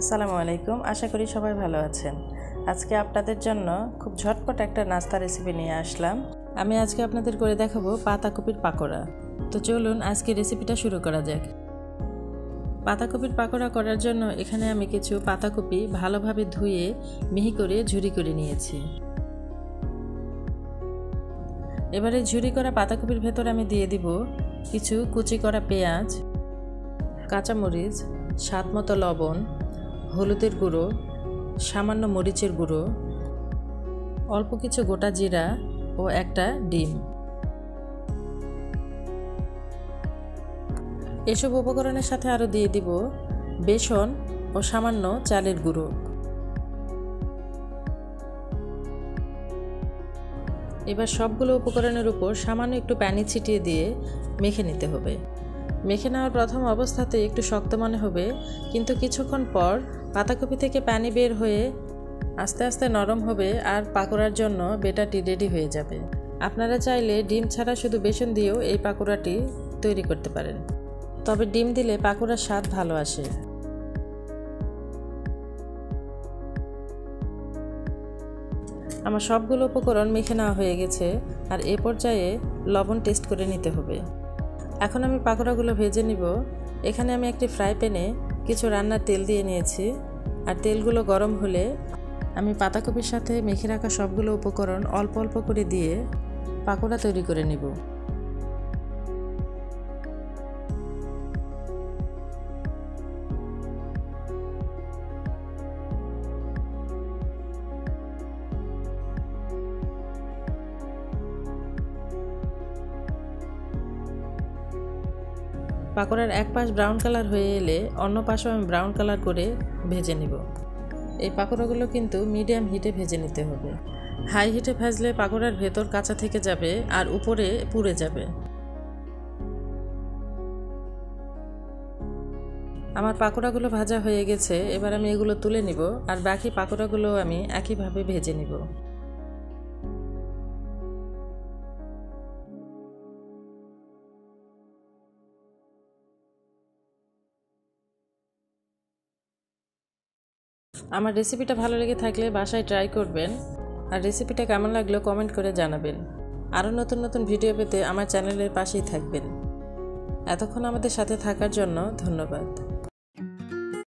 আসসালামু আলাইকুম। আশা করি সবাই ভালো আছেন। আজকে আপনাদের জন্য খুব ঝটপট একটা নাস্তা রেসিপি নিয়ে আসলাম। আমি আজকে আপনাদের করে দেখাবো পাতাকপির পাকোড়া। তো চলুন আজকে রেসিপিটা শুরু করা যাক। পাতাকপির পাকোড়া করার জন্য এখানে আমি কিছু পাতাকপি ভালোভাবে ধুয়ে মিহি করে ঝুরি করে নিয়েছি। এবারে ঝুরি করা পাতাকপির ভেতর আমি দিয়ে দিব কিছু কুচি করা পেঁয়াজ, কাঁচামরিচ, স্বাদমতো লবণ, হলুদের গুঁড়ো, সামান্য মরিচের গুঁড়ো, অল্প কিছু গোটা জিরা ও একটা ডিম। এসব উপকরণের সাথে আরও দিয়ে দিব বেসন ও সামান্য চালের গুঁড়ো। এবার সবগুলো উপকরণের উপর সামান্য একটু পানি ছিটিয়ে দিয়ে মেখে নিতে হবে। মেখে নেওয়ার প্রথম অবস্থাতে একটু শক্ত মনে হবে, কিন্তু কিছুক্ষণ পর পাতাকপি থেকে পানি বের হয়ে আস্তে আস্তে নরম হবে আর পাকোড়ার জন্য বেটারটি রেডি হয়ে যাবে। আপনারা চাইলে ডিম ছাড়া শুধু বেসন দিয়েও এই পাকোড়াটি তৈরি করতে পারেন, তবে ডিম দিলে পাকোড়ার স্বাদ ভালো আসে। আমার সবগুলো উপকরণ মেখে নেওয়া হয়ে গেছে, আর এ পর্যায়ে লবণ টেস্ট করে নিতে হবে। এখন আমি পাকোড়াগুলো ভেজে নিব। এখানে আমি একটি ফ্রাই প্যানে কিছু রান্নার তেল দিয়ে নিয়েছি, আর তেলগুলো গরম হলে আমি পাতাকপির সাথে মেখে রাখা সবগুলো উপকরণ অল্প অল্প করে দিয়ে পাকোড়া তৈরি করে নিব। পাকোড়ার এক পাশ ব্রাউন কালার হয়ে এলে অন্য পাশও আমি ব্রাউন কালার করে ভেজে নিব। এই পাকোড়াগুলো কিন্তু মিডিয়াম হিটে ভেজে নিতে হবে। হাই হিটে ভাজলে পাকোড়ার ভেতর কাঁচা থেকে যাবে আর উপরে পুড়ে যাবে। আমার পাকোড়াগুলো ভাজা হয়ে গেছে, এবার আমি এগুলো তুলে নিব, আর বাকি পাকোড়াগুলো আমি একইভাবে ভেজে নিব। আমার রেসিপিটা ভালো লেগে থাকলে বাসায় ট্রাই করবেন, আর রেসিপিটা কেমন লাগলো কমেন্ট করে জানাবেন। আরও নতুন নতুন ভিডিও পেতে আমার চ্যানেলের পাশেই থাকবেন। এতক্ষণ আমাদের সাথে থাকার জন্য ধন্যবাদ।